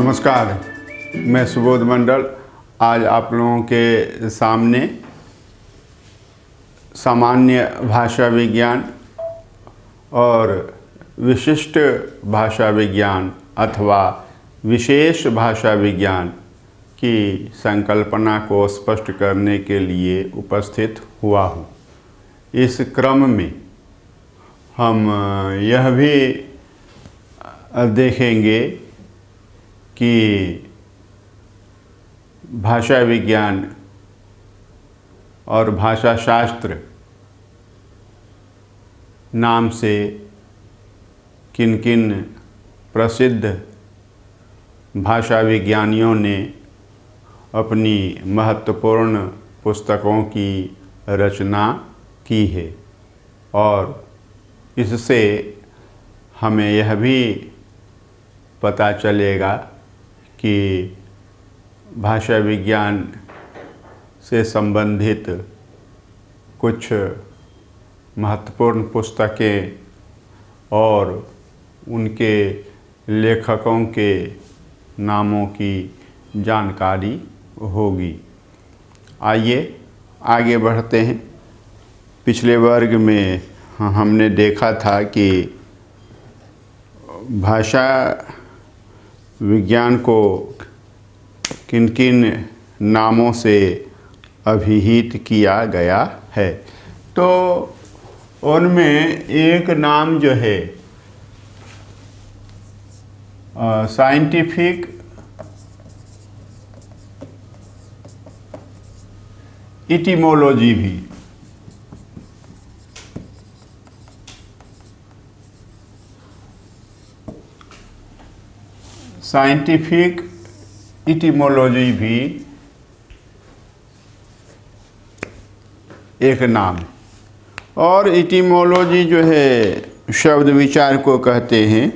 नमस्कार, मैं सुबोध मंडल आज आप लोगों के सामने सामान्य भाषा विज्ञान और विशिष्ट भाषा विज्ञान अथवा विशेष भाषा विज्ञान की संकल्पना को स्पष्ट करने के लिए उपस्थित हुआ हूँ। इस क्रम में हम यह भी देखेंगे कि भाषा विज्ञान और भाषा शास्त्र नाम से किन किन प्रसिद्ध भाषा विज्ञानियों ने अपनी महत्वपूर्ण पुस्तकों की रचना की है और इससे हमें यह भी पता चलेगा कि भाषा विज्ञान से संबंधित कुछ महत्वपूर्ण पुस्तकें और उनके लेखकों के नामों की जानकारी होगी। आइए आगे बढ़ते हैं। पिछले वर्ग में हमने देखा था कि भाषा विज्ञान को किन किन नामों से अभिहित किया गया है। तो उनमें एक नाम जो है साइंटिफिक इटिमोलॉजी भी साइंटिफिक इटिमोलॉजी भी एक नाम है। और इटिमोलॉजी जो है शब्द विचार को कहते हैं,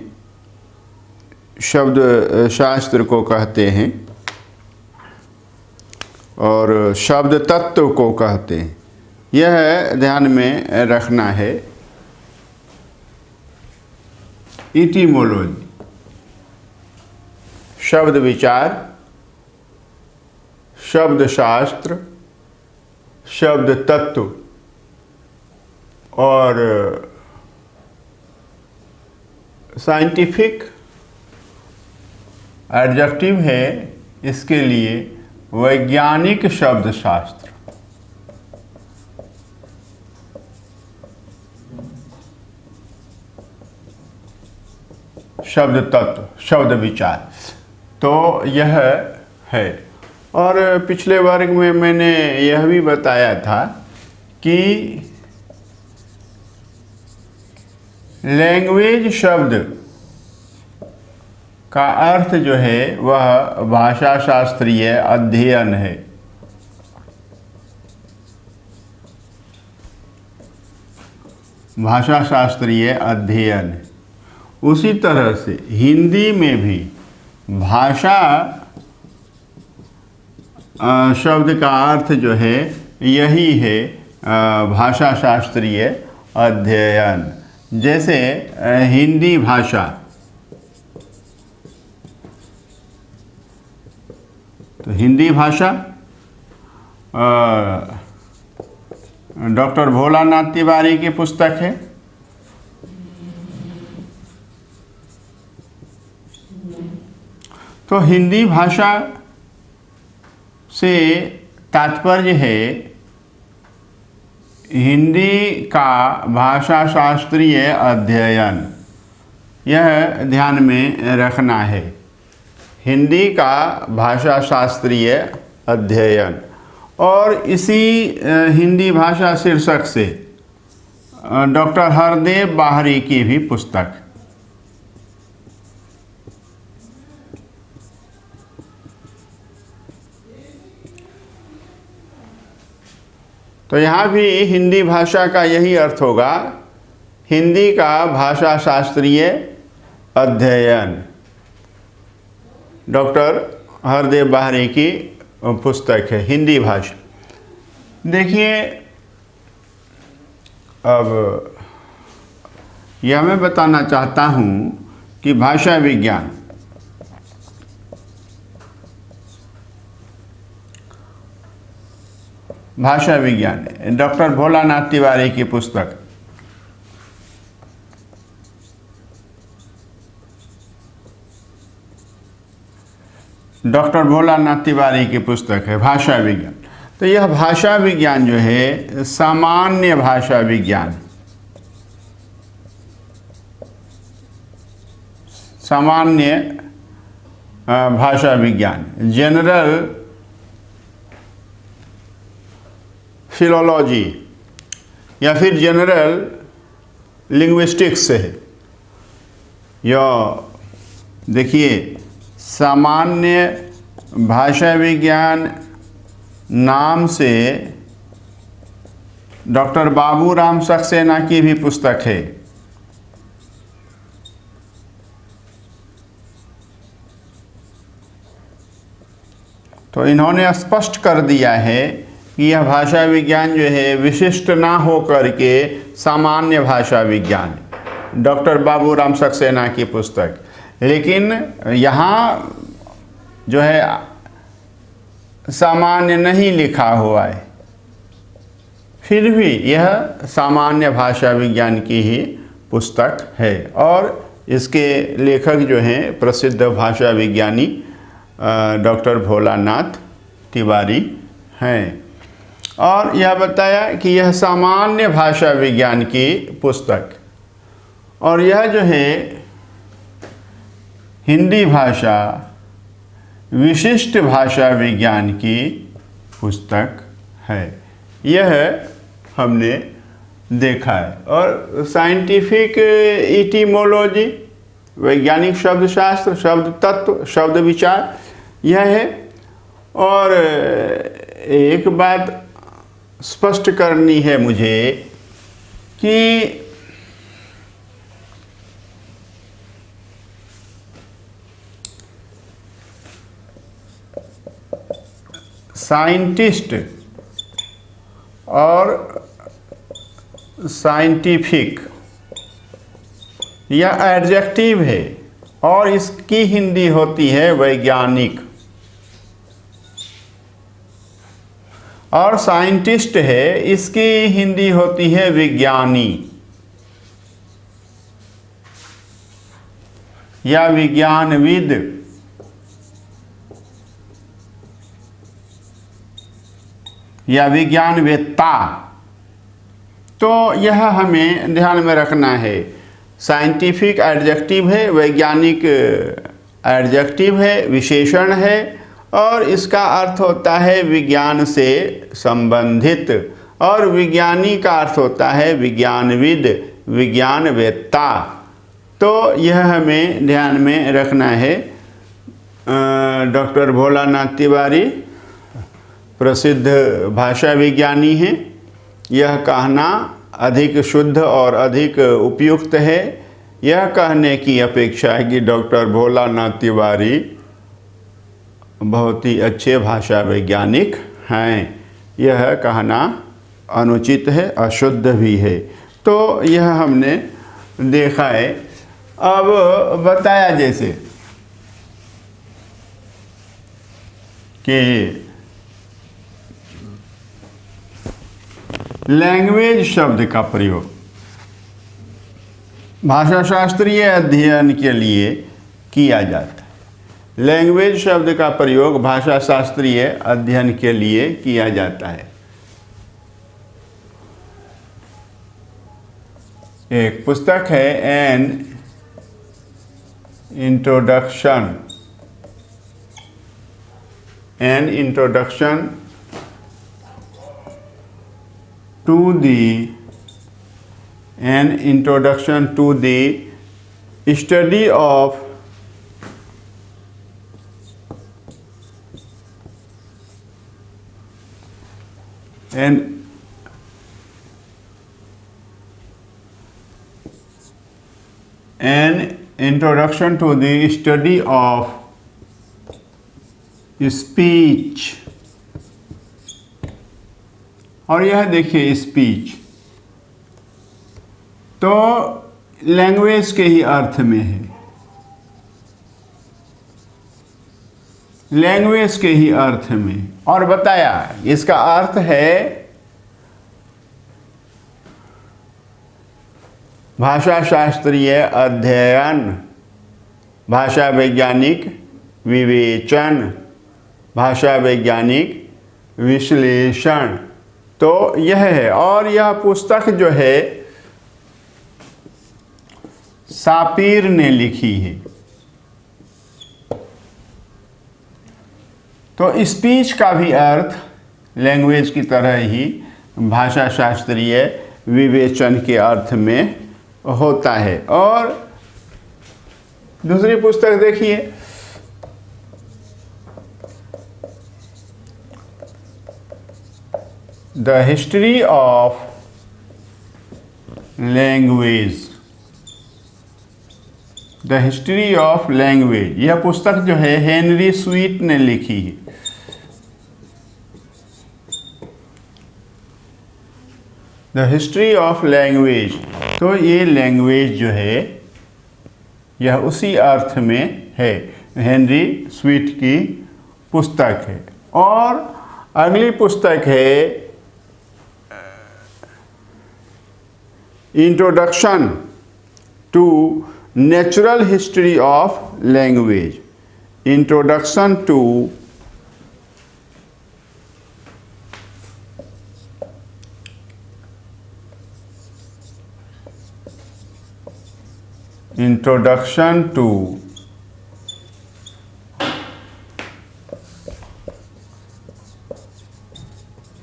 शब्द शास्त्र को कहते हैं और शब्द तत्व को कहते हैं। यह ध्यान में रखना है। इटिमोलॉजी शब्द विचार, शब्द शास्त्र, शब्द तत्व और साइंटिफिक एडजेक्टिव है इसके लिए वैज्ञानिक शब्द शास्त्र। शब्द तत्व, शब्द विचार, तो यह है। और पिछले वर्ग में मैंने यह भी बताया था कि लैंग्वेज शब्द का अर्थ जो है वह भाषा शास्त्रीय अध्ययन है। भाषा शास्त्रीय अध्ययन है। उसी तरह से हिंदी में भी भाषा शब्द का अर्थ जो है यही है भाषा शास्त्रीय अध्ययन। जैसे हिंदी भाषा, तो हिंदी भाषा डॉक्टर भोलानाथ तिवारी की पुस्तक है। तो हिंदी भाषा से तात्पर्य है हिंदी का भाषा शास्त्रीय अध्ययन। यह ध्यान में रखना है, हिंदी का भाषा शास्त्रीय अध्ययन। और इसी हिंदी भाषा शीर्षक से डॉक्टर हरदेव बाहरी की भी पुस्तक। तो यहाँ भी हिंदी भाषा का यही अर्थ होगा, हिंदी का भाषा शास्त्रीय अध्ययन। डॉक्टर हरदेव बाहरी की पुस्तक है हिंदी भाषा। देखिए, अब यह मैं बताना चाहता हूँ कि भाषा विज्ञान भाषा विज्ञान, डॉक्टर भोलानाथ तिवारी की पुस्तक। डॉक्टर भोलानाथ तिवारी की पुस्तक है भाषा विज्ञान। तो यह भाषा विज्ञान जो है सामान्य भाषा विज्ञान, सामान्य भाषा विज्ञान, जनरल फिलोलॉजी या फिर जनरल लिंग्विस्टिक्स है। यह देखिए, सामान्य भाषा विज्ञान नाम से डॉक्टर बाबूराम सक्सेना की भी पुस्तक है। तो इन्होंने स्पष्ट कर दिया है कि यह भाषा विज्ञान जो है विशिष्ट ना हो करके सामान्य भाषा विज्ञान, डॉक्टर बाबूराम सक्सेना की पुस्तक। लेकिन यहाँ जो है सामान्य नहीं लिखा हुआ है, फिर भी यह सामान्य भाषा विज्ञान की ही पुस्तक है। और इसके लेखक जो हैं प्रसिद्ध भाषा विज्ञानी डॉक्टर भोलानाथ तिवारी हैं। और यह बताया कि यह सामान्य भाषा विज्ञान की पुस्तक, और यह जो है हिंदी भाषा विशिष्ट भाषा विज्ञान की पुस्तक है। यह हमने देखा है। और साइंटिफिक इटिमोलॉजी, वैज्ञानिक शब्दशास्त्र, शब्द तत्व, शब्द विचार, यह है। और एक बात स्पष्ट करनी है मुझे कि साइंटिस्ट और साइंटिफिक यह एडजेक्टिव है और इसकी हिंदी होती है वैज्ञानिक। और साइंटिस्ट है, इसकी हिंदी होती है विज्ञानी या विज्ञानविद या विज्ञानवेत्ता। तो यह हमें ध्यान में रखना है। साइंटिफिक एडजेक्टिव है, वैज्ञानिक एडजेक्टिव है, विशेषण है, और इसका अर्थ होता है विज्ञान से संबंधित। और विज्ञानी का अर्थ होता है विज्ञानविद, विज्ञानवेत्ता। तो यह हमें ध्यान में रखना है। डॉक्टर भोलानाथ तिवारी प्रसिद्ध भाषा विज्ञानी हैं। यह कहना अधिक शुद्ध और अधिक उपयुक्त है यह कहने की अपेक्षा है कि डॉक्टर भोलानाथ तिवारी बहुत ही अच्छे भाषा वैज्ञानिक हैं। यह कहना अनुचित है, अशुद्ध भी है। तो यह हमने देखा है। अब बताया जैसे कि लैंग्वेज शब्द का प्रयोग भाषा शास्त्रीय अध्ययन के लिए किया जाता है। लैंग्वेज शब्द का प्रयोग भाषा शास्त्रीय अध्ययन के लिए किया जाता है। एक पुस्तक है an introduction to an introduction to the study of an introduction to the study of speech। और यह देखिए स्पीच तो लैंग्वेज के ही अर्थ में है, लैंग्वेज के ही अर्थ में। और बताया इसका अर्थ है भाषा शास्त्रीय अध्ययन, भाषा वैज्ञानिक विवेचन, भाषा वैज्ञानिक विश्लेषण। तो यह है, और यह पुस्तक जो है सापीर ने लिखी है। तो स्पीच का भी अर्थ लैंग्वेज की तरह ही भाषा शास्त्रीय विवेचन के अर्थ में होता है। और दूसरी पुस्तक देखिए, the history of language, the history of language. यह पुस्तक जो है हेनरी स्वीट ने लिखी है। The history of language. तो ये लैंग्वेज जो है यह उसी अर्थ में है, हेनरी स्वीट की पुस्तक है। और अगली पुस्तक है introduction to natural history of language. Introduction to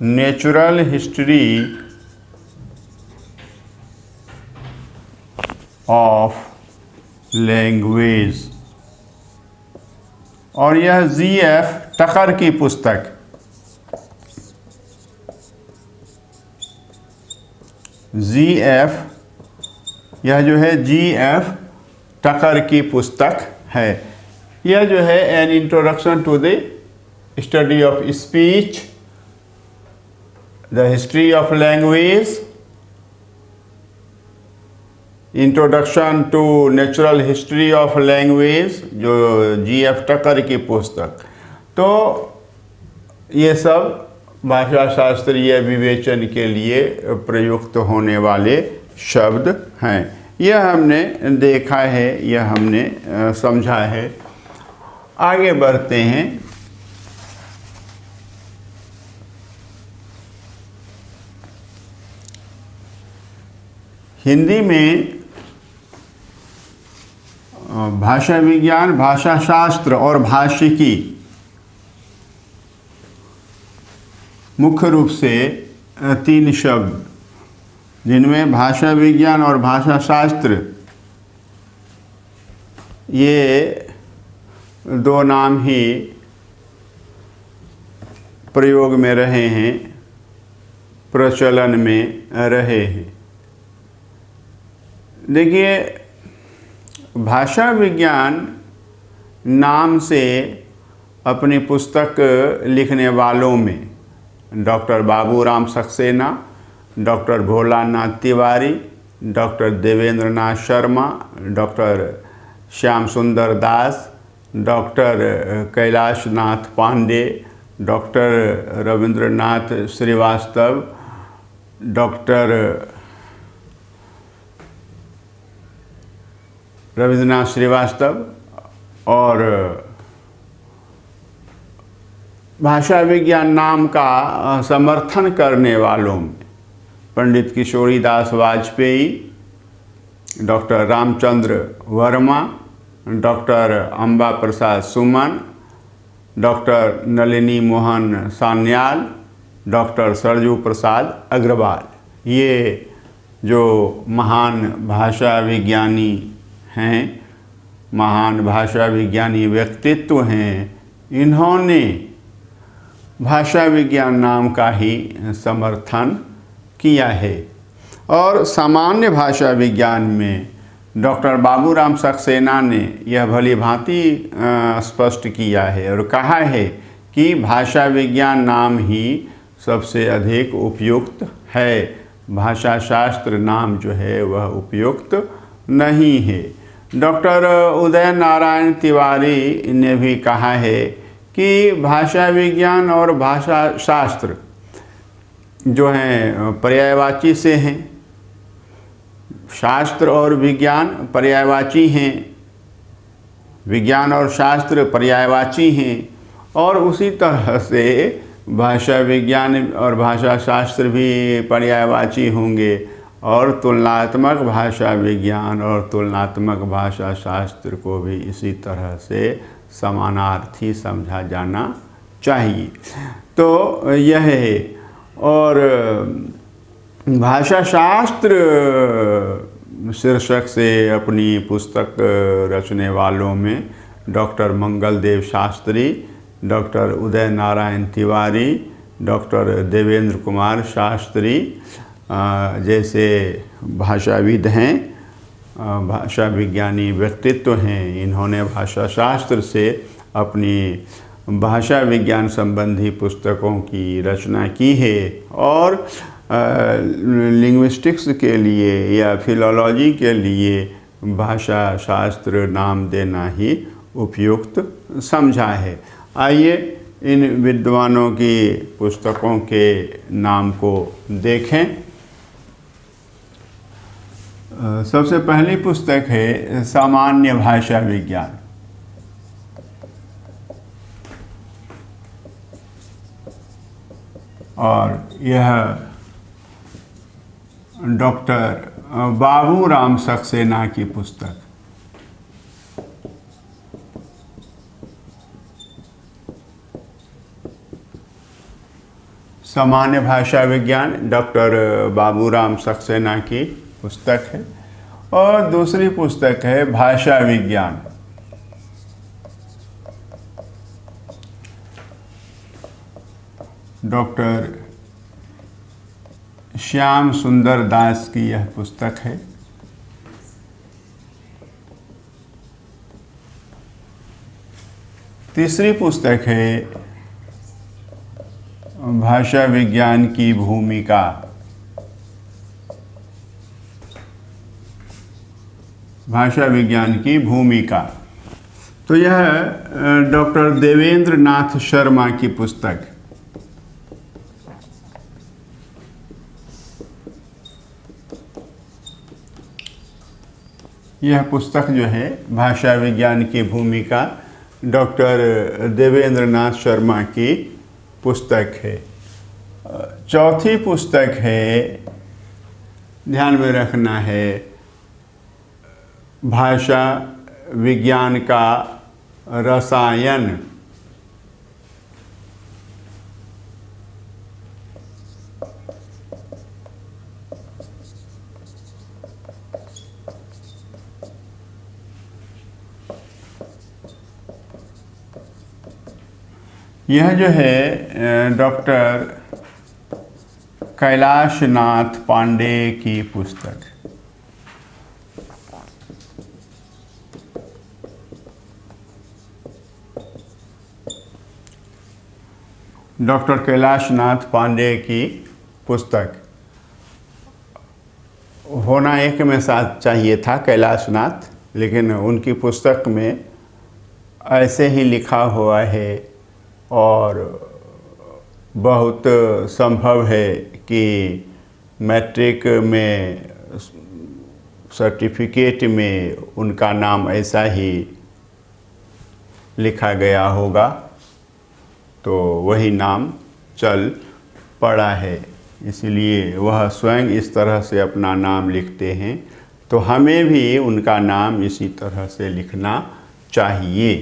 natural history of language. और यह जी.एफ. टकर की पुस्तक, जी.एफ. यह जो है जी.एफ. टकर की पुस्तक है। यह जो है an introduction to the study of speech, the history of language, introduction to natural history of language, जो जी.एफ. टकर की पुस्तक। तो ये सब भाषा शास्त्रीय विवेचन के लिए प्रयुक्त होने वाले शब्द हैं। यह हमने देखा है, यह हमने समझा है। आगे बढ़ते हैं। हिंदी में भाषा विज्ञान, भाषा शास्त्र और भाषिकी मुख्य रूप से 3 शब्द, जिनमें भाषा विज्ञान और भाषा शास्त्र ये 2 नाम ही प्रयोग में रहे हैं, प्रचलन में रहे हैं। देखिए, भाषा विज्ञान नाम से अपनी पुस्तक लिखने वालों में doctor Baburam Saxena, doctor Bholanath Tiwari, doctor Devendra Nath Sharma, doctor Shyam Sundar Das, doctor Kailash Nath Pandey, doctor Ravindranath Srivastava, doctor Ravindranath Srivastava और भाषा विज्ञान नाम का समर्थन करने वालों में Pandit Kishoridas Vajpeyi, doctor Ramchandra Verma, doctor Amba Prasad Suman, doctor Nalini Mohan Sanyal, doctor Sarju Prasad Agrawal. ये जो महान भाषा विज्ञानी हैं, महान भाषा विज्ञानी व्यक्तित्व हैं, इन्होंने भाषा विज्ञान नाम का ही समर्थन किया है। और सामान्य भाषा विज्ञान में डॉक्टर बाबूराम सक्सेना ने यह भली भांति स्पष्ट किया है और कहा है कि भाषा विज्ञान नाम ही सबसे अधिक उपयुक्त है, भाषा शास्त्र नाम जो है वह उपयुक्त नहीं है। डॉक्टर उदय नारायण तिवारी ने भी कहा है कि भाषा विज्ञान और भाषा शास्त्र जो हैं पर्यायवाची से हैं। शास्त्र और विज्ञान पर्यायवाची हैं, विज्ञान और शास्त्र पर्यायवाची हैं, और उसी तरह से भाषा विज्ञान और भाषा शास्त्र भी पर्यायवाची होंगे, और तुलनात्मक भाषा विज्ञान और तुलनात्मक भाषा शास्त्र को भी इसी तरह से समानार्थी समझा जाना चाहिए। तो यह है। और भाषा शास्त्र शीर्षक से अपनी पुस्तक रचने वालों में doctor Mangaldev Shastri, doctor Uday Narayan Tiwari, doctor Devendra Kumar Shastri जैसे भाषाविद हैं, भाषा विज्ञानी व्यक्तित्व हैं। इन्होंने भाषा शास्त्र से अपनी भाषा विज्ञान संबंधी पुस्तकों की रचना की है, और लिंग्विस्टिक्स के लिए या फिलोलॉजी के लिए भाषा शास्त्र नाम देना ही उपयुक्त समझा है। आइए इन विद्वानों की पुस्तकों के नाम को देखें। सबसे पहली पुस्तक है सामान्य भाषा विज्ञान। और यह डॉक्टर बाबूराम सक्सेना की पुस्तक। सामान्य भाषा विज्ञान डॉक्टर बाबूराम सक्सेना की पुस्तक है। और दूसरी पुस्तक है भाषा विज्ञान। डॉक्टर श्याम सुंदर दास की यह पुस्तक है। तीसरी पुस्तक है भाषा विज्ञान की भूमिका। भाषा विज्ञान की भूमिका, तो यह डॉक्टर देवेंद्र नाथ शर्मा की पुस्तक। यह पुस्तक जो है भाषा विज्ञान की भूमिका डॉक्टर देवेंद्र नाथ शर्मा की पुस्तक है। चौथी पुस्तक है, ध्यान में रखना है, भाषा विज्ञान का रसायन। यह जो है डॉक्टर कैलाश नाथ पांडे की पुस्तक। डॉक्टर कैलाश नाथ पांडे की पुस्तक होना एक में साथ चाहिए था कैलाश नाथ, लेकिन उनकी पुस्तक में ऐसे ही लिखा हुआ है, और बहुत संभव है कि मैट्रिक में सर्टिफिकेट में उनका नाम ऐसा ही लिखा गया होगा, तो वही नाम चल पड़ा है, इसलिए वह स्वयं इस तरह से अपना नाम लिखते हैं, तो हमें भी उनका नाम इसी तरह से लिखना चाहिए।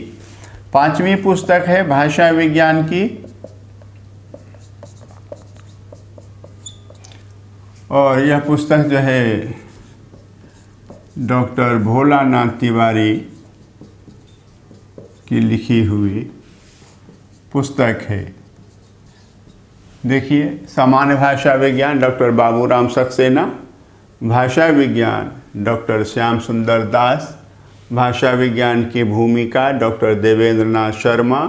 पांचवी पुस्तक है भाषा विज्ञान की, और यह पुस्तक जो है डॉक्टर भोलानाथ तिवारी की लिखी हुई पुस्तक है। देखिए, सामान्य भाषा विज्ञान डॉक्टर बाबूराम सक्सेना, भाषा विज्ञान डॉक्टर श्याम सुंदर दास, भाषा विज्ञान की भूमिका डॉक्टर देवेंद्र नाथ शर्मा,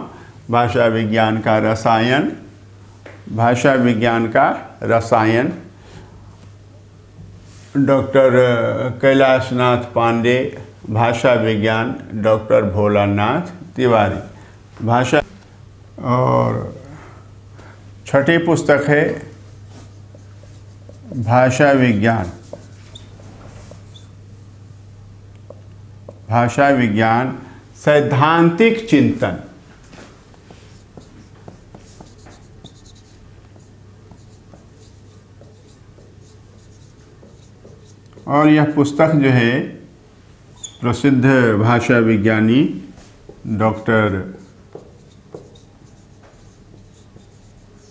भाषा विज्ञान का रसायन, भाषा विज्ञान का रसायन डॉक्टर कैलाश नाथ पांडे, भाषा विज्ञान डॉक्टर भोलानाथ तिवारी। भाषा और छठी पुस्तक है भाषा विज्ञान। भाषा विज्ञान सैद्धांतिक चिंतन। और यह पुस्तक जो है प्रसिद्ध भाषा विज्ञानी डॉक्टर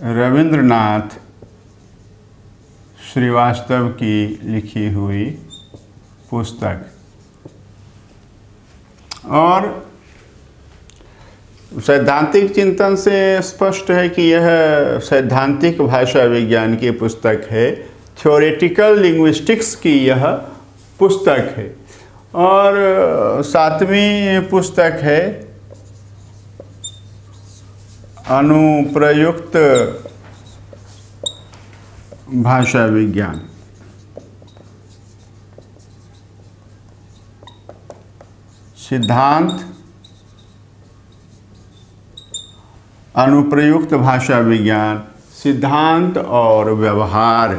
रविंद्रनाथ श्रीवास्तव की लिखी हुई पुस्तक। और सैद्धांतिक चिंतन से स्पष्ट है कि यह सैद्धांतिक भाषा विज्ञान की पुस्तक है, थ्योरेटिकल लिंग्विस्टिक्स की यह पुस्तक है। और 7वीं पुस्तक है अनुप्रयुक्त भाषा विज्ञान। सिद्धांत, अनुप्रयुक्त भाषा विज्ञान, सिद्धांत और व्यवहार।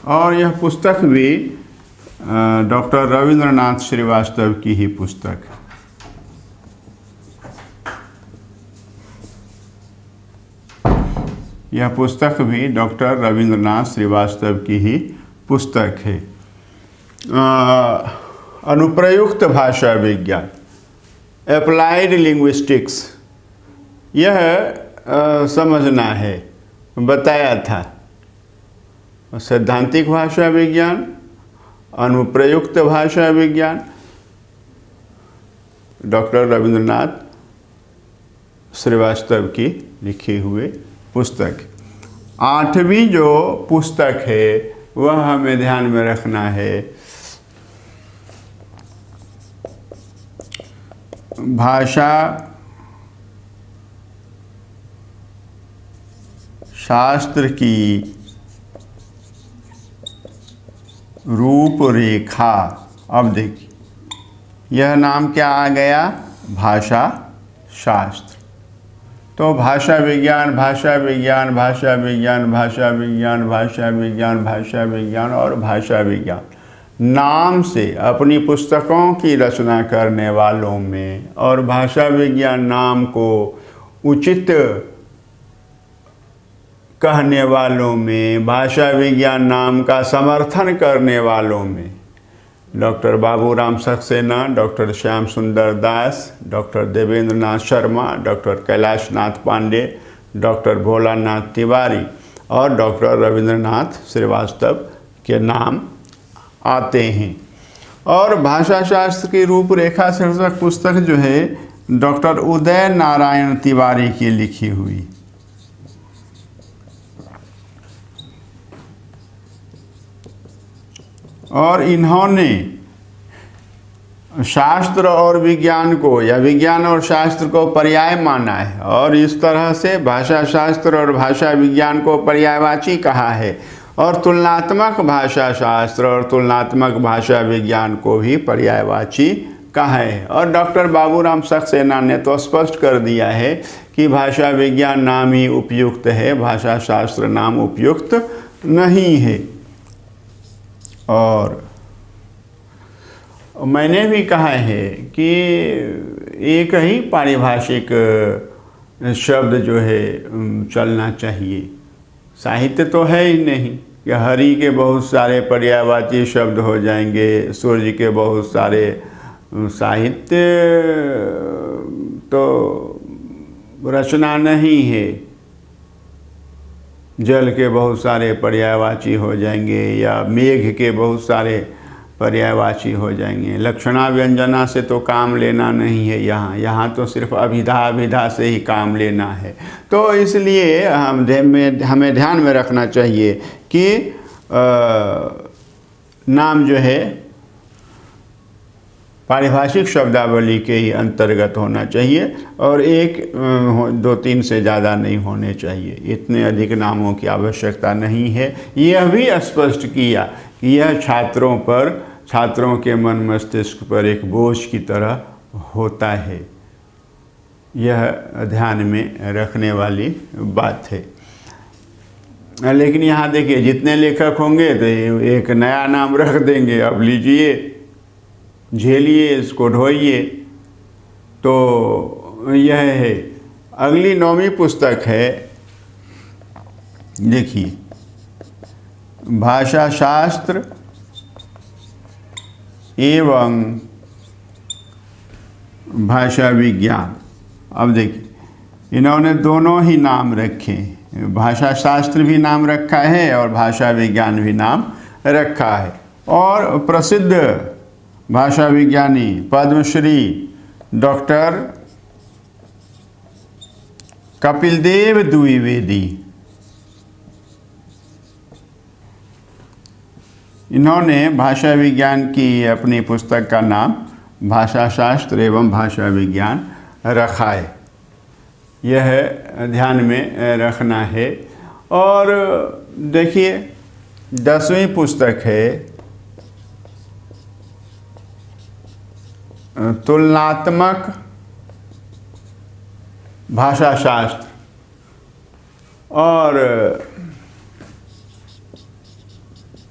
और यह पुस्तक भी डॉक्टर रविंद्रनाथ श्रीवास्तव की ही पुस्तक है। यह पुस्तक भी डॉक्टर रविंद्रनाथ श्रीवास्तव की ही पुस्तक है। अनुप्रयुक्त भाषा विज्ञान, एप्लाइड लिंग्विस्टिक्स, यह समझना है, बताया था। सैद्धांतिक भाषा विज्ञान, अनुप्रयुक्त भाषा विज्ञान, डॉक्टर रविंद्रनाथ श्रीवास्तव की लिखी हुई पुस्तक। 8वीं जो पुस्तक है वह हमें ध्यान में रखना है, भाषा शास्त्र की रूपरेखा। अब देखिए यह नाम क्या आ गया, भाषा शास्त्र। तो भाषा विज्ञान, भाषा विज्ञान, भाषा विज्ञान, भाषा विज्ञान, भाषा विज्ञान, भाषा विज्ञान और भाषा विज्ञान नाम से अपनी पुस्तकों की रचना करने वालों में और भाषा विज्ञान नाम को उचित कहने वालों में, भाषा विज्ञान नाम का समर्थन करने वालों में doctor Baburam Saxena, doctor Shyam Sundar Das, doctor Devendra Nath Sharma, doctor Kailash Nath Pandey, doctor Bholanath Tiwari और डॉक्टर रविंद्रनाथ श्रीवास्तव के नाम आते हैं। और भाषा शास्त्र की रूपरेखा शीर्षक पुस्तक जो है डॉक्टर उदय नारायण तिवारी की लिखी हुई। और इन्होंने शास्त्र और विज्ञान को या विज्ञान और शास्त्र को पर्याय माना है और इस तरह से भाषा शास्त्र और भाषा विज्ञान को पर्यायवाची कहा है और तुलनात्मक भाषा शास्त्र और तुलनात्मक भाषा विज्ञान को भी पर्यायवाची कहा है। और डॉक्टर बाबूराम सक्सेना ने तो स्पष्ट कर दिया है कि भाषा विज्ञान नाम ही उपयुक्त है, भाषा शास्त्र नाम उपयुक्त नहीं है। और मैंने भी कहा है कि एक ही पारिभाषिक शब्द जो है चलना चाहिए, साहित्य तो है ही नहीं कि हरि के बहुत सारे पर्यायवाची शब्द हो जाएंगे, सूर्य के बहुत सारे। साहित्य तो रचना नहीं है, जल के बहुत सारे पर्यायवाची हो जाएंगे या मेघ के बहुत सारे पर्यायवाची हो जाएंगे। लक्षणा व्यंजना से तो काम लेना नहीं है, यहाँ तो सिर्फ अभिधा से ही काम लेना है। तो इसलिए हमें ध्यान में रखना चाहिए कि नाम जो है पारिभाषिक शब्दावली के ही अंतर्गत होना चाहिए और 1, 2, 3 से ज़्यादा नहीं होने चाहिए। इतने अधिक नामों की आवश्यकता नहीं है। यह भी स्पष्ट किया कि यह छात्रों के मन मस्तिष्क पर एक बोझ की तरह होता है। यह ध्यान में रखने वाली बात है। लेकिन यहाँ देखिए, जितने लेखक होंगे तो एक नया नाम रख देंगे, अब लीजिए, झेलिए, इसको ढोइए। तो यह है। अगली 9वीं पुस्तक है, देखिए, भाषा शास्त्र एवं भाषा विज्ञान। अब देखिए, इन्होंने दोनों ही नाम रखे, भाषा शास्त्र भी नाम रखा है और भाषा विज्ञान भी नाम रखा है। और प्रसिद्ध भाषा विज्ञानी पद्मश्री डॉक्टर कपिलदेव द्विवेदी, इन्होंने भाषा विज्ञान की अपनी पुस्तक का नाम भाषा शास्त्र एवं भाषा विज्ञान रखा है। यह ध्यान में रखना है। और देखिए, 10वीं पुस्तक है तुलनात्मक भाषा शास्त्र और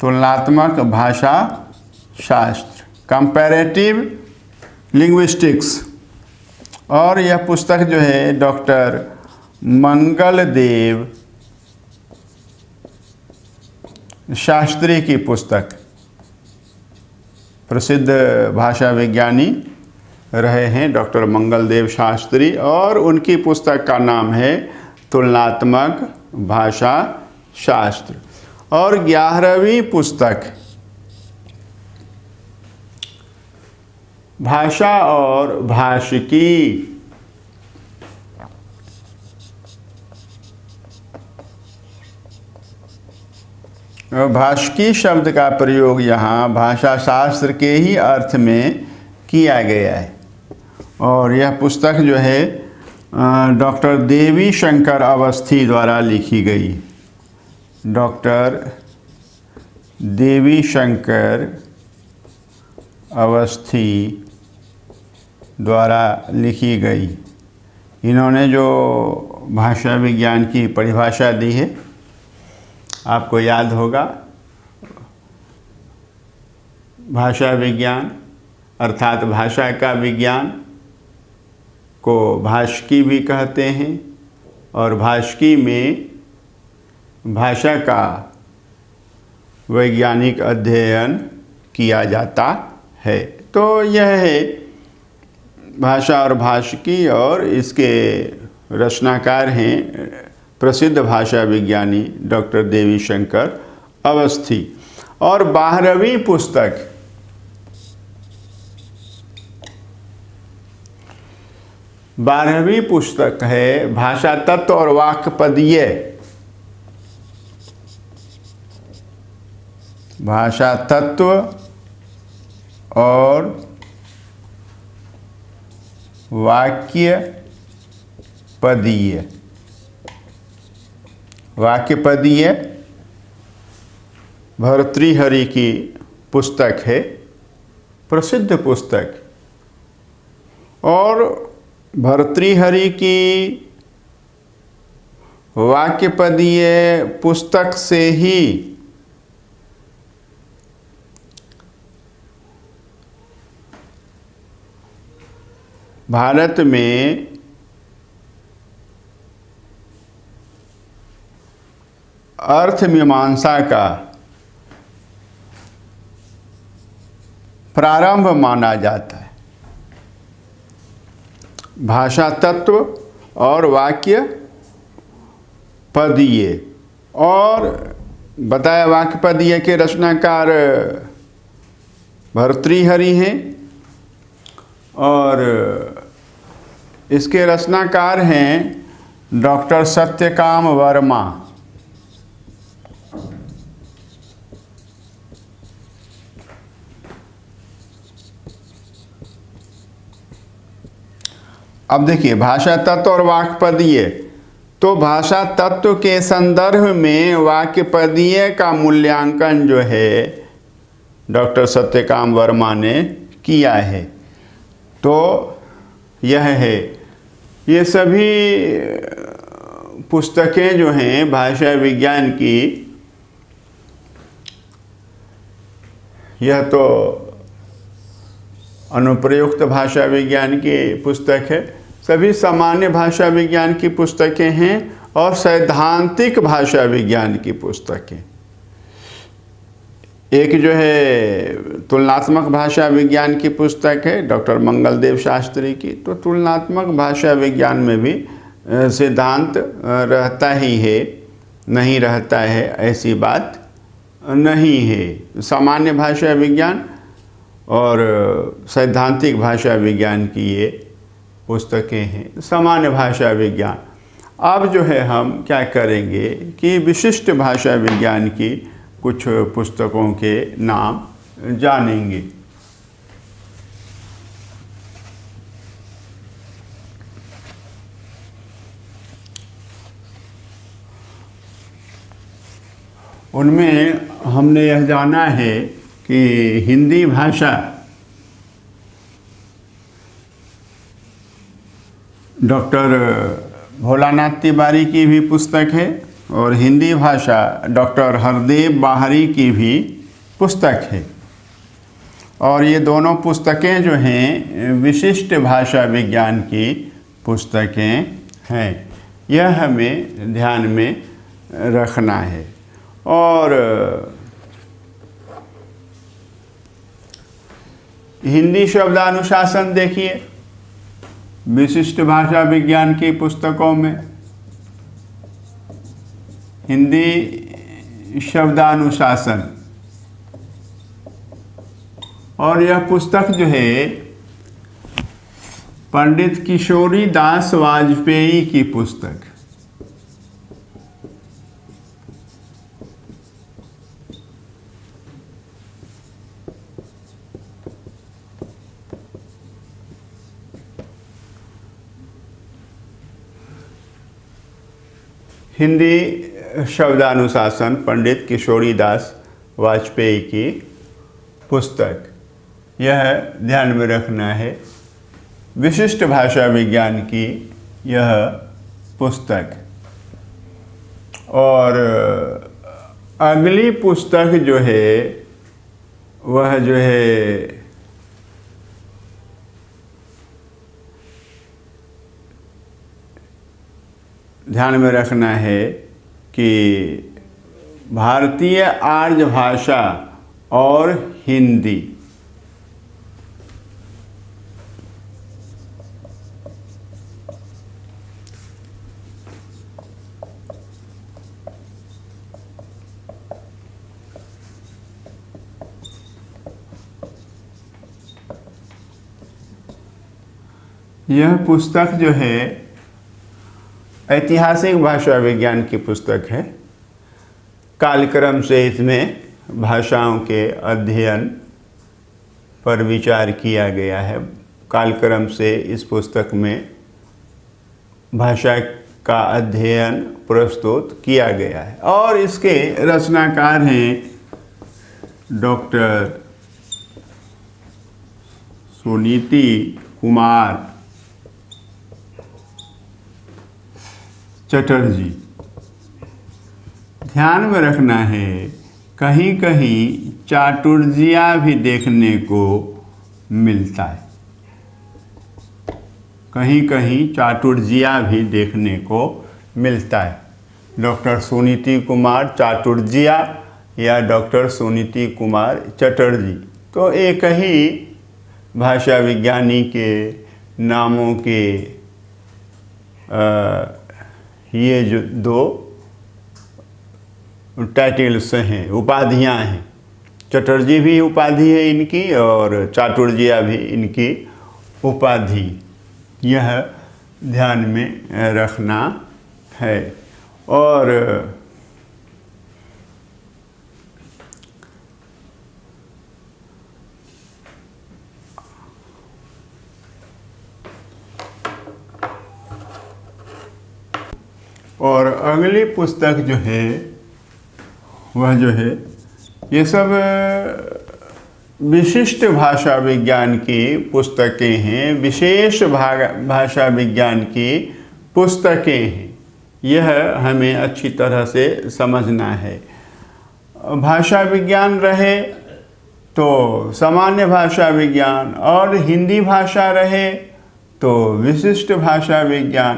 तुलनात्मक भाषा शास्त्र, कंपैरेटिव लिंग्विस्टिक्स। और यह पुस्तक जो है डॉक्टर मंगलदेव शास्त्री की पुस्तक, प्रसिद्ध भाषा विज्ञानी रहे हैं डॉक्टर मंगलदेव शास्त्री, और उनकी पुस्तक का नाम है तुलनात्मक भाषा शास्त्र। और 11वीं पुस्तक भाषा और भाषिकी। भाषिकी शब्द का प्रयोग यहाँ भाषा शास्त्र के ही अर्थ में किया गया है। और यह पुस्तक जो है डॉक्टर देवी शंकर अवस्थी द्वारा लिखी गई। डॉक्टर देवी शंकर अवस्थी द्वारा लिखी गई। इन्होंने जो भाषा विज्ञान की परिभाषा दी है, आपको याद होगा, भाषा विज्ञान अर्थात भाषा का विज्ञान को भाषिकी भी कहते हैं, और भाषिकी में भाषा का वैज्ञानिक अध्ययन किया जाता है। तो यह है भाषा और भाषिकी, और इसके रचनाकार हैं प्रसिद्ध भाषा विज्ञानी डॉक्टर देवी शंकर अवस्थी। और 12वीं पुस्तक है भाषा तत्व और वाक्पदीय। भाषा तत्व और वाक्य पदीय। वाक्यपदीय भर्तृहरि की पुस्तक है, प्रसिद्ध पुस्तक। और भर्तृहरि की वाक्यपदीय पुस्तक से ही भारत में अर्थमीमांसा का प्रारंभ माना जाता है। भाषा तत्व और वाक्य पदीय। और बताया वाक्यपदीय के रचनाकार भर्तृहरि हैं, और इसके रचनाकार हैं डॉक्टर सत्यकाम वर्मा। अब देखिए, भाषा तत्व और वाक्यपदीय। तो भाषा तत्व के संदर्भ में वाक्यपदीय का मूल्यांकन जो है डॉक्टर सत्यकाम वर्मा ने किया है। तो यह है, ये सभी पुस्तकें जो हैं भाषा विज्ञान की, यह तो अनुप्रयुक्त भाषा विज्ञान की पुस्तक है, सभी सामान्य भाषा विज्ञान की पुस्तकें हैं और सैद्धांतिक भाषा विज्ञान की पुस्तकें। एक जो है तुलनात्मक भाषा विज्ञान की पुस्तक है डॉक्टर मंगलदेव शास्त्री की। तो तुलनात्मक भाषा विज्ञान में भी सिद्धांत रहता ही है, नहीं रहता है ऐसी बात नहीं है। सामान्य भाषा विज्ञान और सैद्धांतिक भाषा विज्ञान की ये पुस्तकें हैं। सामान्य भाषा विज्ञान। अब जो है हम क्या करेंगे कि विशिष्ट भाषा विज्ञान की कुछ पुस्तकों के नाम जानेंगे। उनमें हमने यह जाना है कि हिंदी भाषा डॉक्टर भोलानाथ तिवारी की भी पुस्तक है और हिंदी भाषा डॉक्टर हरदेव बाहरी की भी पुस्तक है। और ये दोनों पुस्तकें जो हैं विशिष्ट भाषा विज्ञान की पुस्तकें हैं, यह हमें ध्यान में रखना है। और हिंदी शब्दानुशासन देखिए विशिष्ट भाषा विज्ञान की पुस्तकों में, हिंदी शब्दानुशासन। और यह पुस्तक जो है पंडित किशोरी दास वाजपेयी की पुस्तक। हिंदी शब्दानुशासन पंडित किशोरी दास वाजपेयी की पुस्तक, यह ध्यान में रखना है। विशिष्ट भाषा विज्ञान की यह पुस्तक। और अगली पुस्तक जो है वह जो है ध्यान में रखना है कि भारतीय आर्य भाषा और हिंदी। यह पुस्तक जो है ऐतिहासिक भाषा विज्ञान की पुस्तक है। कालक्रम से इसमें भाषाओं के अध्ययन पर विचार किया गया है। कालक्रम से इस पुस्तक में भाषा का अध्ययन प्रस्तुत किया गया है। और इसके रचनाकार हैं डॉक्टर सुनीति कुमार चटर्जी। ध्यान में रखना है कहीं कहीं चाटुर्जिया भी देखने को मिलता है, कहीं कहीं चाटुर्जिया भी देखने को मिलता है। डॉक्टर सुनीति कुमार चाटुर्जिया या डॉक्टर सुनीति कुमार चटर्जी, तो एक ही भाषा विज्ञानी के नामों के ये जो दो टाइटल्स हैं, उपाधियां हैं। चटर्जी भी उपाधि है इनकी और चाटुर्जिया भी इनकी उपाधि, यह ध्यान में रखना है। और अगली पुस्तक जो है वह जो है, ये सब विशिष्ट भाषा विज्ञान की पुस्तकें हैं, विशेष भाषा विज्ञान की पुस्तकें हैं। यह हमें अच्छी तरह से समझना है। भाषा विज्ञान रहे तो सामान्य भाषा विज्ञान, और हिंदी भाषा रहे तो विशिष्ट भाषा विज्ञान।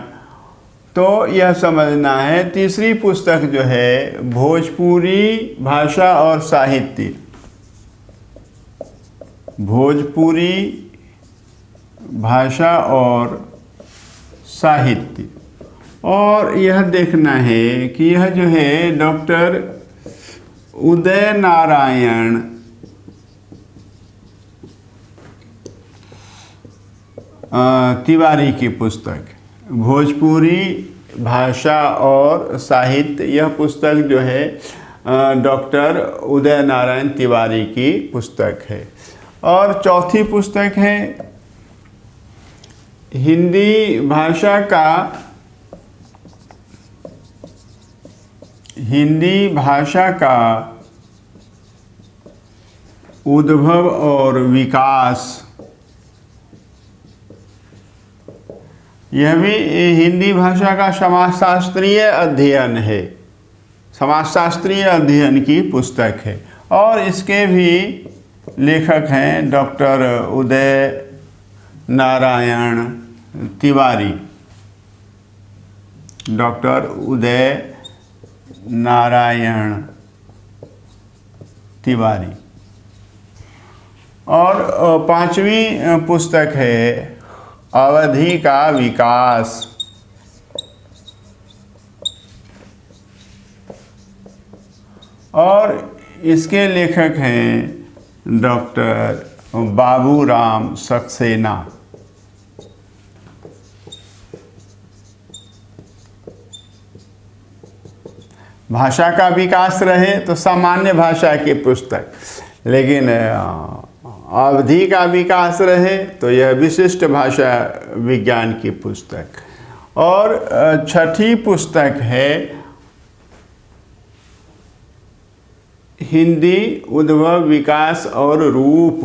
तो यह समझना है। तीसरी पुस्तक जो है भोजपुरी भाषा और साहित्य, भोजपुरी भाषा और साहित्य। और यह देखना है कि यह जो है डॉक्टर उदय नारायण तिवारी की पुस्तक, भोजपुरी भाषा और साहित्य। यह पुस्तक जो है डॉक्टर उदय नारायण तिवारी की पुस्तक है। और चौथी पुस्तक है हिंदी भाषा का उद्भव और विकास। यह भी हिंदी भाषा का समाजशास्त्रीय अध्ययन है, समाजशास्त्रीय अध्ययन की पुस्तक है। और इसके भी लेखक हैं डॉक्टर उदय नारायण तिवारी, डॉक्टर उदय नारायण तिवारी। और पांचवी पुस्तक है अवधि का विकास। और इसके लेखक हैं डॉक्टर बाबूराम सक्सेना। भाषा का विकास रहे तो सामान्य भाषा की पुस्तक, लेकिन अवधि का विकास रहे तो यह विशिष्ट भाषा विज्ञान की पुस्तक। और छठी पुस्तक है हिंदी उद्भव विकास और रूप।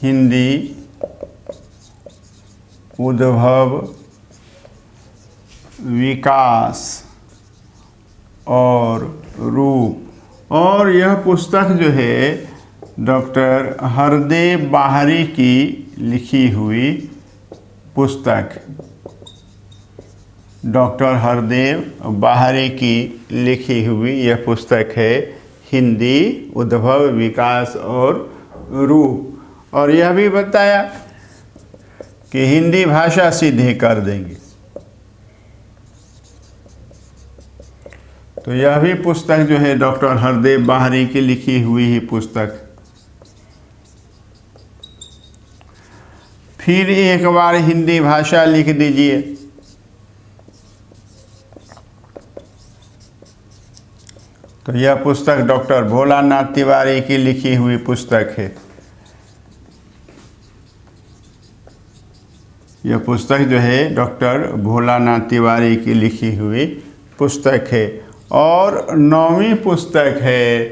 हिंदी उद्भव विकास और रूप। और यह पुस्तक जो है डॉक्टर हरदेव बाहरी की लिखी हुई पुस्तक, डॉक्टर हरदेव बाहरी की लिखी हुई यह पुस्तक है हिंदी उद्भव विकास और रूप। और यह भी बताया कि हिंदी भाषा सीधी कर देंगे। तो यह भी पुस्तक जो है डॉक्टर हरदेव बाहरी की लिखी हुई ही पुस्तक। फिर एक बार हिंदी भाषा लिख दीजिए। तो यह पुस्तक डॉक्टर भोलानाथ तिवारी की लिखी हुई पुस्तक है। यह पुस्तक जो है डॉक्टर भोलानाथ तिवारी की लिखी हुई पुस्तक है। और नौवीं पुस्तक है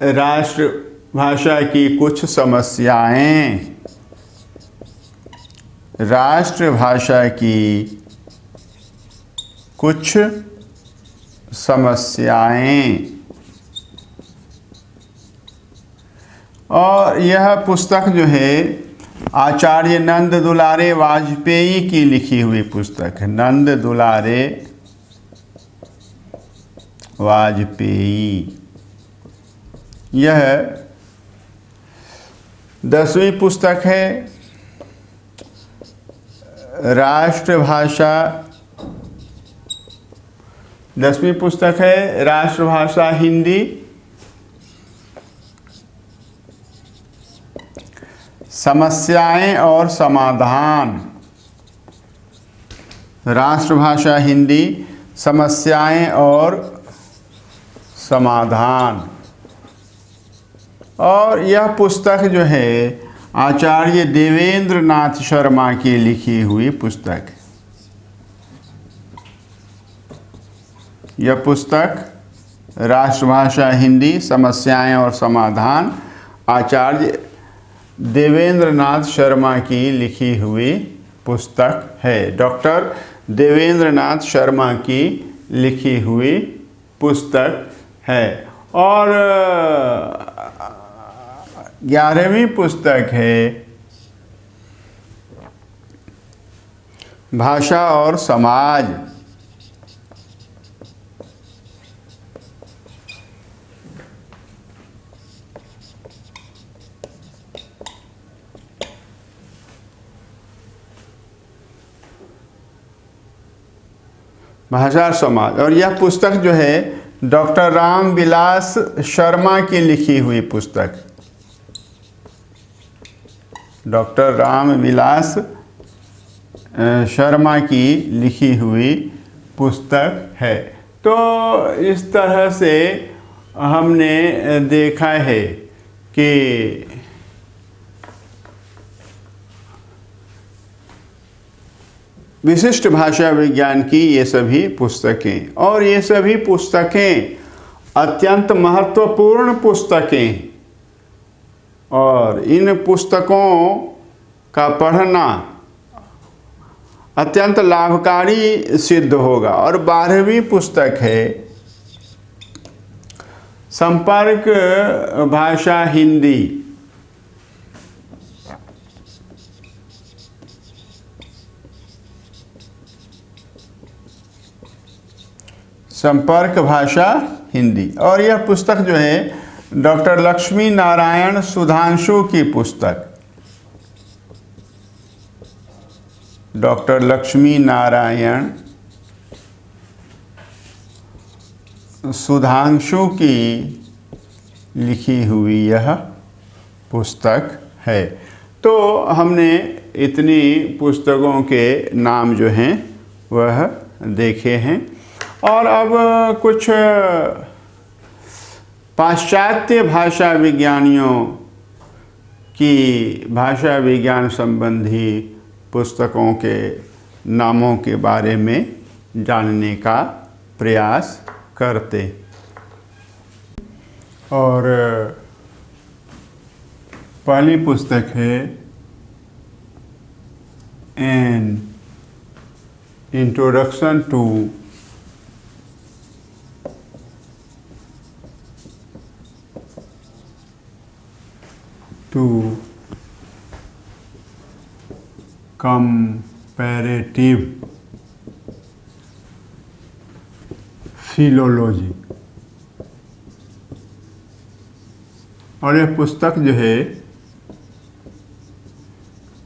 राष्ट्रभाषा की कुछ समस्याएं। राष्ट्रभाषा की कुछ समस्याएं। और यह पुस्तक जो है आचार्य नंद दुलारे वाजपेयी की लिखी हुई पुस्तक है। नंद दुलारे वाजपेयी। यह 10वीं पुस्तक है राष्ट्रभाषा। 10वीं पुस्तक है राष्ट्रभाषा हिंदी, समस्याएं और समाधान। राष्ट्रभाषा हिंदी, समस्याएं और समाधान। और यह पुस्तक जो है आचार्य देवेंद्र नाथ शर्मा की लिखी हुई पुस्तक। यह पुस्तक राष्ट्रभाषा हिंदी, समस्याएं और समाधान, आचार्य देवेंद्र नाथ शर्मा की लिखी हुई पुस्तक है। डॉक्टर देवेंद्र नाथ शर्मा की लिखी हुई पुस्तक है। और 11वीं पुस्तक है भाषा और समाज। भाषा और समाज, और यह पुस्तक जो है डॉक्टर रामविलास शर्मा की लिखी हुई पुस्तक, डॉक्टर रामविलास शर्मा की लिखी हुई पुस्तक है। तो इस तरह से हमने देखा है कि विशिष्ट भाषा विज्ञान की ये सभी पुस्तकें, और ये सभी पुस्तकें अत्यंत महत्वपूर्ण पुस्तकें, और इन पुस्तकों का पढ़ना अत्यंत लाभकारी सिद्ध होगा। और 12वीं पुस्तक है संपर्क भाषा हिंदी। संपर्क भाषा हिंदी, और यह पुस्तक जो है डॉक्टर लक्ष्मी नारायण सुधांशु की पुस्तक, डॉक्टर लक्ष्मी नारायण सुधांशु की लिखी हुई यह पुस्तक है। तो हमने इतनी पुस्तकों के नाम जो हैं वह देखे हैं। और अब कुछ पाश्चात्य भाषा विज्ञानियों की भाषा विज्ञान संबंधी पुस्तकों के नामों के बारे में जानने का प्रयास करते। और पहली पुस्तक है an introduction to comparative philology, और यह पुस्तक जो है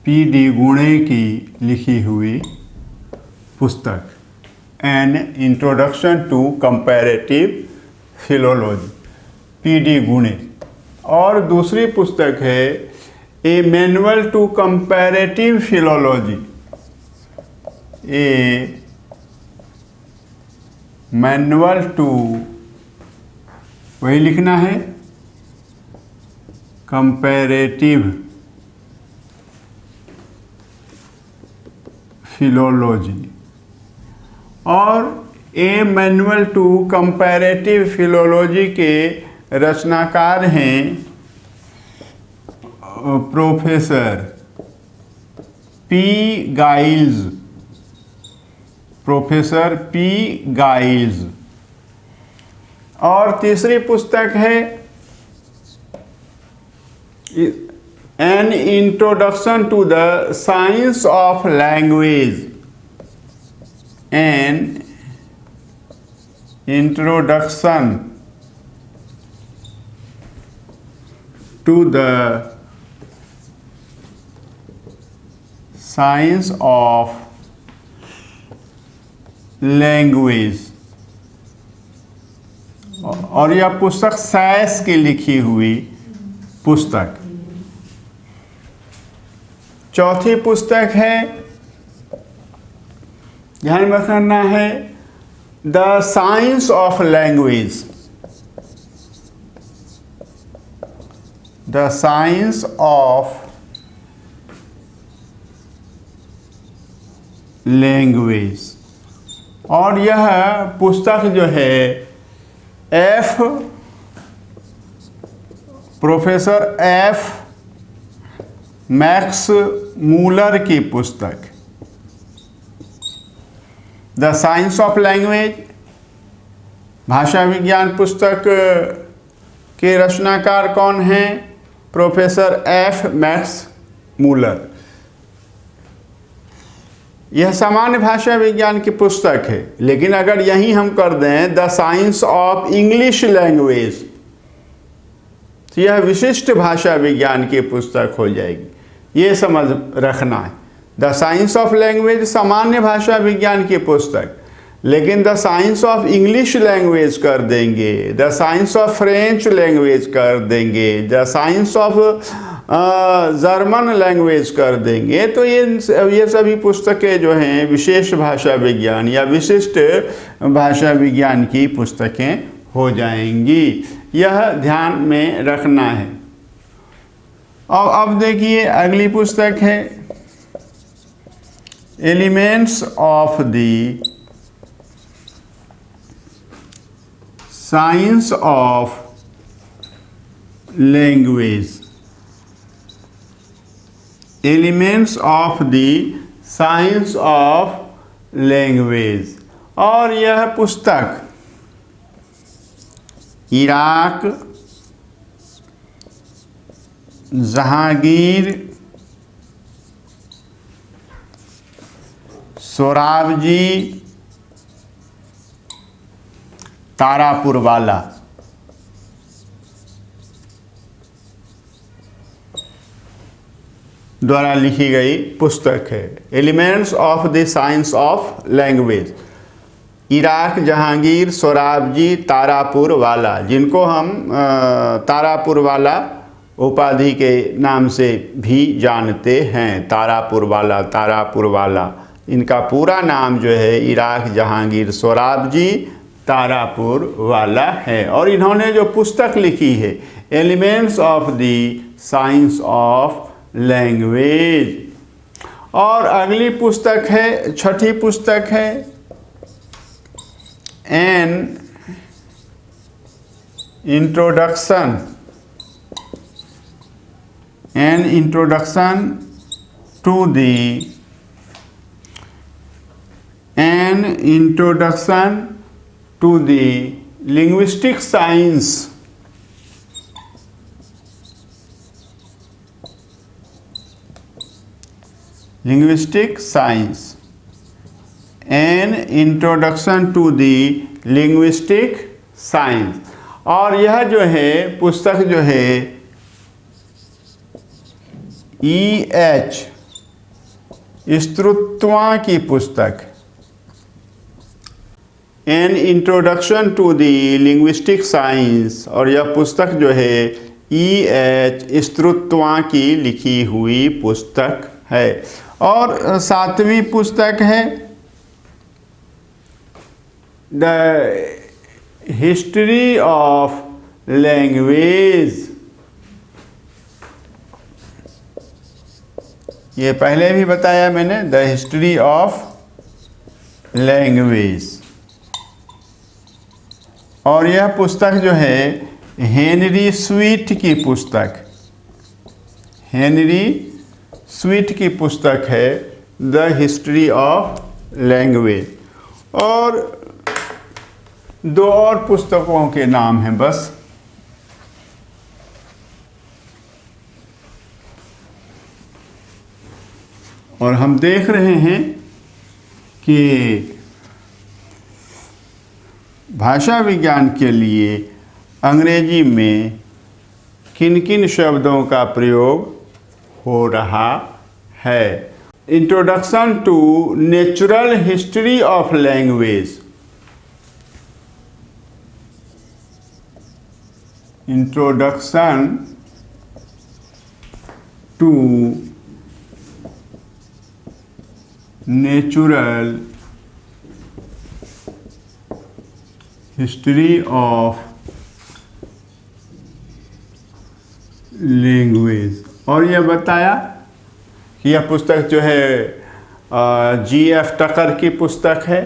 P.D. गुणे की लिखी हुई पुस्तक, an introduction to comparative philology, P.D. Gune. और दूसरी पुस्तक है a manual to comparative philology, a manual to, वही लिखना है, कंपैरेटिव फिलोलॉजी। और a manual to comparative philology के रचनाकार हैं professor P Giles, professor P Giles. और तीसरी पुस्तक है an introduction to the science of language, an introduction to the science of language. और यह पुस्तक सैस की लिखी हुई पुस्तक। चौथी पुस्तक है, ध्यान में रखना है, the science of language, the science of language. और यह पुस्तक जो है प्रोफेसर एफ मैक्स मूलर की पुस्तक द साइंस ऑफ लैंग्वेज, भाषा विज्ञान पुस्तक के रचनाकार कौन हैं? Professor F Max Muller. यह सामान्य भाषा विज्ञान की पुस्तक है, लेकिन अगर यहीं हम कर दें the science of English language, तो यह विशिष्ट भाषा विज्ञान की पुस्तक हो जाएगी। ये समझ रखना है। द साइंस ऑफ लैंग्वेज सामान्य भाषा विज्ञान की पुस्तक, लेकिन the science of English language कर देंगे, the science of French language कर देंगे, the science of German language कर देंगे, तो ये सभी पुस्तकें जो हैं विशेष भाषा विज्ञान या विशिष्ट भाषा विज्ञान की पुस्तकें हो जाएंगी। यह ध्यान में रखना है। और अब देखिए अगली पुस्तक है elements of the science of language, elements of the science of language. और यह पुस्तक इराक, जहांगीर, सोराबजी, तारापुर वाला द्वारा लिखी गई पुस्तक है। Elements of the science of language, Irach, Jehangir, Sorabji, Taraporewala, जिनको हम तारापुर वाला उपाधि के नाम से भी जानते हैं। तारापुर वाला, इनका पूरा नाम जो है इराक, जहांगीर, सोराबजी, तारापुर वाला है। और इन्होंने जो पुस्तक लिखी है elements of the science of language. और अगली पुस्तक है, छठी पुस्तक है an introduction to the linguistic science, an introduction to the linguistic science. और यह जो है पुस्तक जो है E.H. स्त्रुत्वा की पुस्तक, an introduction to the linguistic science. और यह पुस्तक जो है E.H. स्त्रुत्वा की लिखी हुई पुस्तक है। और सातवीं पुस्तक है द हिस्ट्री ऑफ लैंग्वेज। ये पहले भी बताया मैंने, द हिस्ट्री ऑफ लैंग्वेज। और यह पुस्तक जो है हेनरी स्वीट की पुस्तक, हेनरी स्वीट की पुस्तक है द हिस्ट्री ऑफ लैंग्वेज। और दो और पुस्तकों के नाम हैं बस। और हम देख रहे हैं कि भाषा विज्ञान के लिए अंग्रेजी में किन किन शब्दों का प्रयोग हो रहा है। Introduction to natural history of language, introduction to natural history of language. और यह बताया कि यह पुस्तक जो है G.F. टकर की पुस्तक है।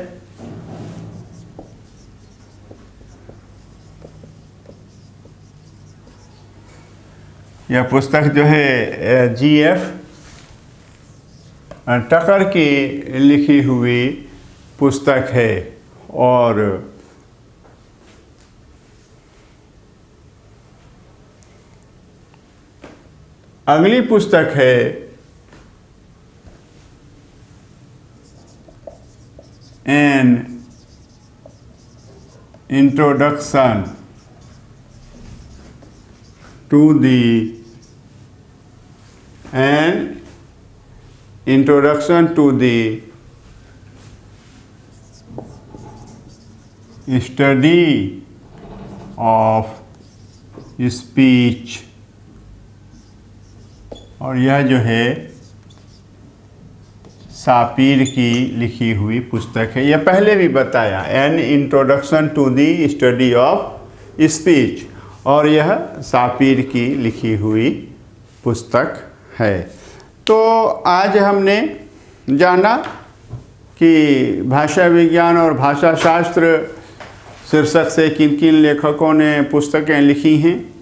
यह पुस्तक जो है GF टकर की लिखी हुई पुस्तक है। और अगली पुस्तक है an introduction to the study of speech. और यह जो है सापीर की लिखी हुई पुस्तक है। यह पहले भी बताया, an introduction to the study of speech, और यह सापीर की लिखी हुई पुस्तक है। तो आज हमने जाना कि भाषा विज्ञान और भाषा शास्त्र शीर्षक से किन किन लेखकों ने पुस्तकें लिखी हैं,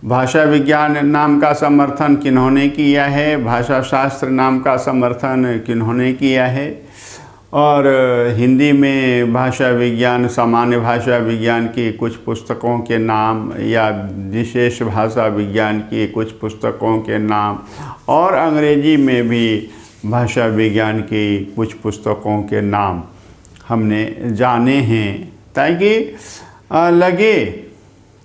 भाषा विज्ञान नाम का समर्थन किन्होंने किया है, भाषा शास्त्र नाम का समर्थन किन्होंने किया है, और हिंदी में भाषा विज्ञान, सामान्य भाषा विज्ञान की कुछ पुस्तकों के नाम या विशेष भाषा विज्ञान की कुछ पुस्तकों के नाम, और अंग्रेजी में भी भाषा विज्ञान की कुछ पुस्तकों के नाम हमने जाने हैं, ताकि लगे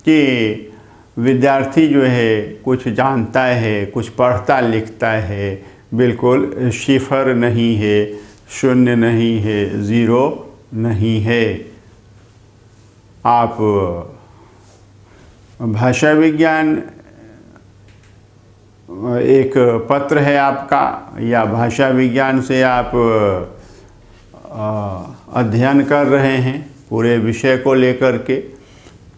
कि विद्यार्थी जो है कुछ जानता है, कुछ पढ़ता लिखता है, बिल्कुल शिफर नहीं है, शून्य नहीं है, ज़ीरो नहीं है। आप भाषा विज्ञान एक पत्र है आपका, या भाषा विज्ञान से आप अध्ययन कर रहे हैं पूरे विषय को लेकर के,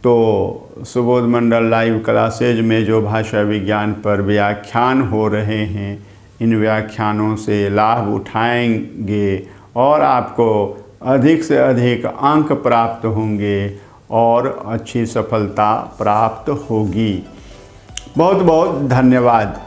तो सुबोध मंडल लाइव क्लासेज में जो भाषा विज्ञान पर व्याख्यान हो रहे हैं, इन व्याख्यानों से लाभ उठाएंगे और आपको अधिक से अधिक अंक प्राप्त होंगे और अच्छी सफलता प्राप्त होगी। बहुत बहुत धन्यवाद।